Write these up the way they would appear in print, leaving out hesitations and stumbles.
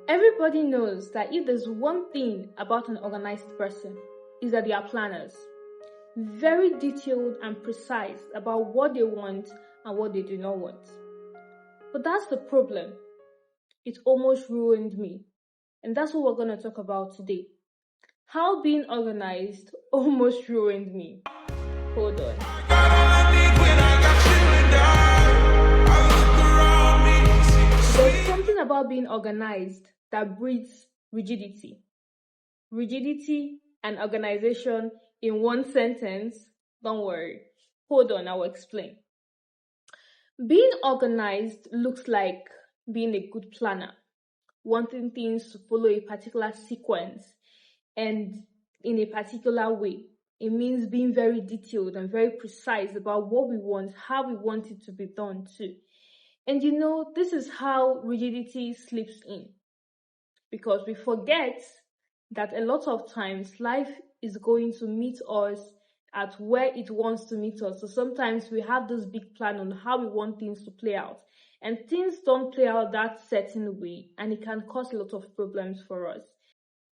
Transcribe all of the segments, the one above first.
Everybody knows that if there's one thing about an organized person, is that they are planners. Very detailed and precise about what they want and what they do not want. But that's the problem. It almost ruined me. And that's what we're going to talk about today. How being organized almost ruined me. Hold on. There's something about being organized that breeds rigidity. Rigidity and organization in one sentence. Don't worry. Hold on, I will explain. Being organized looks like being a good planner, wanting things to follow a particular sequence and in a particular way. It means being very detailed and very precise about what we want, how we want it to be done too. And this is how rigidity slips in, because we forget that a lot of times life is going to meet us at where it wants to meet us. So sometimes we have this big plan on how we want things to play out, and things don't play out that certain way, and it can cause a lot of problems for us.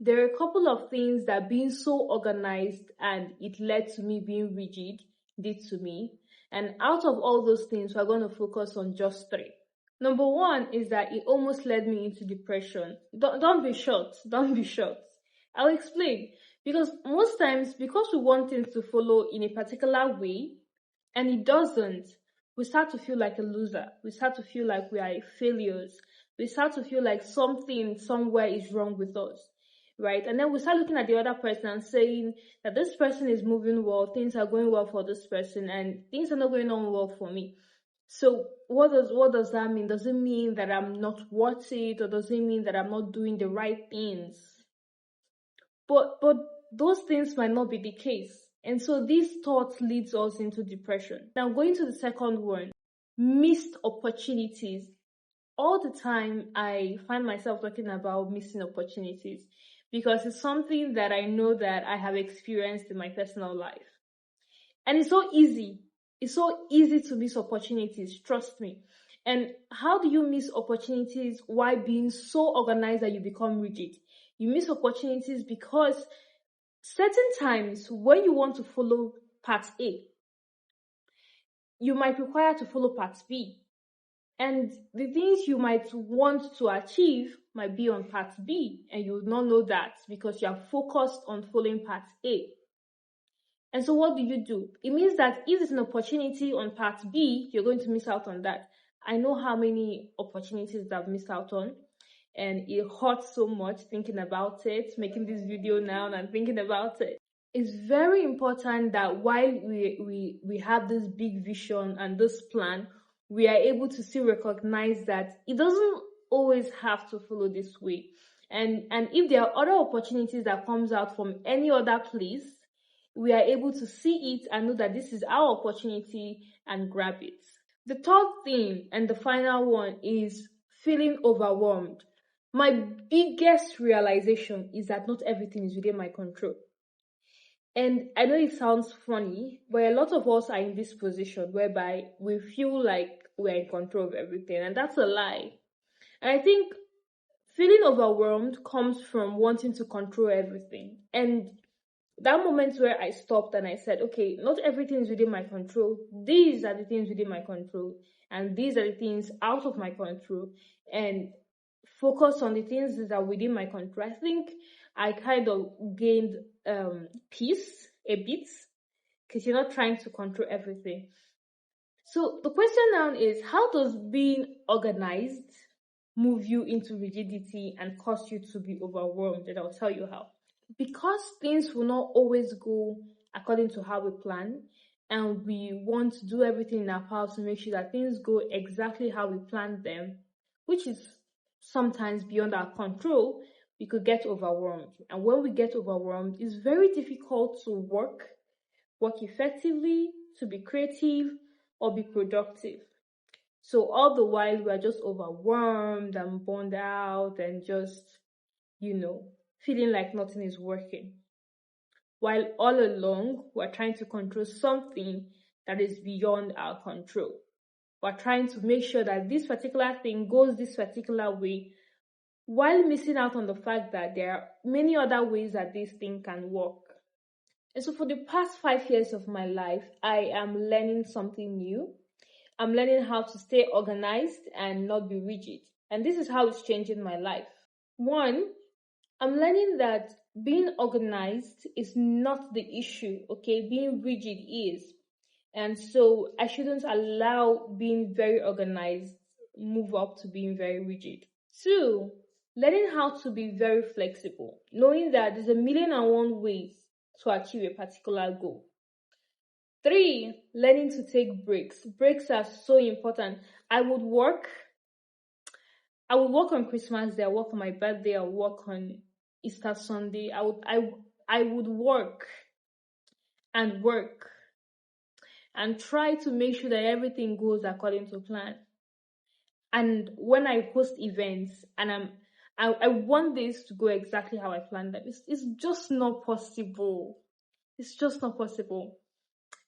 There are a couple of things that being so organized and it led to me being rigid did to me. And out of all those things, we're going to focus on just three. Number one is that it almost led me into depression. Don't be shocked. Don't be shocked. I'll explain. Because most times, because we want things to follow in a particular way, and it doesn't, we start to feel like a loser. We start to feel like we are failures. We start to feel like something somewhere is wrong with us. Right? And then we start looking at the other person and saying that this person is moving well, things are going well for this person, and things are not going on well for me. So what does that mean? Does it mean that I'm not worth it, or does it mean that I'm not doing the right things? But those things might not be the case. And so these thoughts leads us into depression. Now going to the second one, missed opportunities. All the time I find myself talking about missing opportunities, because it's something that I know that I have experienced in my personal life. And it's so easy. It's so easy to miss opportunities, trust me. And how do you miss opportunities while being so organized that you become rigid? You miss opportunities because certain times when you want to follow part A, you might require to follow part B. And the things you might want to achieve might be on part B, and you will not know that because you are focused on following part A. And so what do? It means that if there's an opportunity on part B, you're going to miss out on that. I know how many opportunities that I've missed out on, and it hurts so much thinking about it, making this video now and thinking about it. It's very important that while we have this big vision and this plan, we are able to still recognize that it doesn't always have to follow this way. And if there are other opportunities that comes out from any other place, we are able to see it and know that this is our opportunity and grab it. The third thing and the final one is feeling overwhelmed. My biggest realization is that not everything is within my control. And I know it sounds funny, but a lot of us are in this position whereby we feel like we're in control of everything, and that's a lie. And I think feeling overwhelmed comes from wanting to control everything. And that moment where I stopped and I said, okay, not everything is within my control. These are the things within my control, and these are the things out of my control, and focus on the things that are within my control. I think I kind of gained peace a bit, because you're not trying to control everything. So the question now is, how does being organized move you into rigidity and cause you to be overwhelmed? And I'll tell you how. Because things will not always go according to how we plan, and we want to do everything in our power to make sure that things go exactly how we planned them, which is sometimes beyond our control, we could get overwhelmed. And when we get overwhelmed, it's very difficult to work effectively, to be creative, or be productive. So all the while, we're just overwhelmed and burned out and just, feeling like nothing is working. While all along, we're trying to control something that is beyond our control. We're trying to make sure that this particular thing goes this particular way, while missing out on the fact that there are many other ways that this thing can work. And so for the past 5 years of my life, I am learning something new. I'm learning how to stay organized and not be rigid. And this is how it's changing my life. One, I'm learning that being organized is not the issue, okay? Being rigid is. And so I shouldn't allow being very organized move up to being very rigid. Two, learning how to be very flexible, knowing that there's a million and one ways to achieve a particular goal. Three, learning to take breaks. Breaks are so important. I would work on Christmas Day, I work on my birthday, I would work on Easter Sunday. I would work and try to make sure that everything goes according to plan. And when I host events and I want this to go exactly how I planned them, it's just not possible. It's just not possible.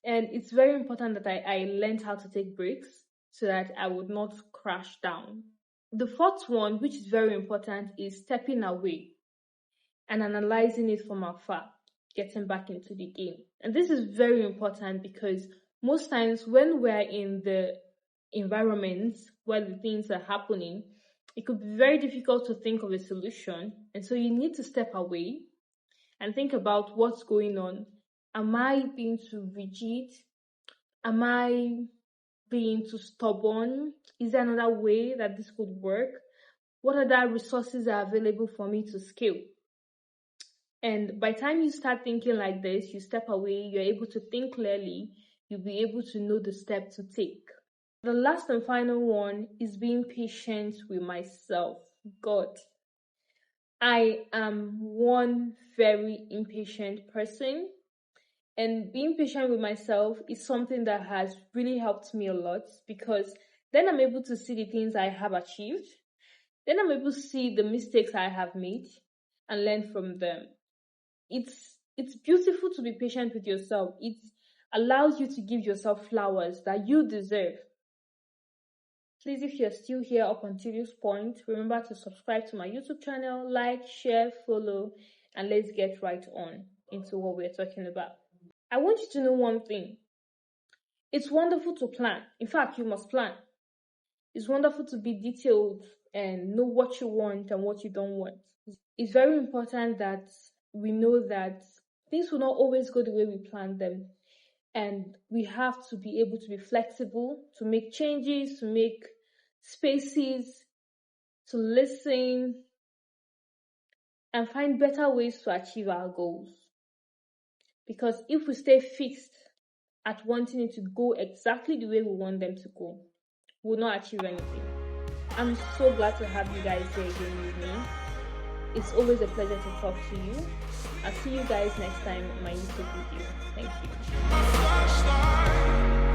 And it's very important that I learned how to take breaks so that I would not crash down. The fourth one, which is very important, is stepping away and analyzing it from afar, getting back into the game. And this is very important because most times when we're in the environments where the things are happening, it could be very difficult to think of a solution. And so you need to step away and think about what's going on. Am I being too rigid? Am I being too stubborn? Is there another way that this could work? What other resources are available for me to scale? And by the time you start thinking like this, you step away, you're able to think clearly, you'll be able to know the step to take. The last and final one is being patient with myself. God, I am one very impatient person, and being patient with myself is something that has really helped me a lot because then I'm able to see the things I have achieved. Then I'm able to see the mistakes I have made and learn from them. It's beautiful to be patient with yourself. It allows you to give yourself flowers that you deserve. Please, if you're still here up until this point, remember to subscribe to my YouTube channel, like, share, follow, and let's get right on into what we're talking about. I want you to know one thing. It's wonderful to plan. In fact, you must plan. It's wonderful to be detailed and know what you want and what you don't want. It's very important that we know that things will not always go the way we plan them. And we have to be able to be flexible, to make changes, to make spaces, to listen, and find better ways to achieve our goals. Because if we stay fixed at wanting it to go exactly the way we want them to go, we will not achieve anything. I'm so glad to have you guys here again with me. It's always a pleasure to talk to you. I'll see you guys next time in my YouTube video. Thank you.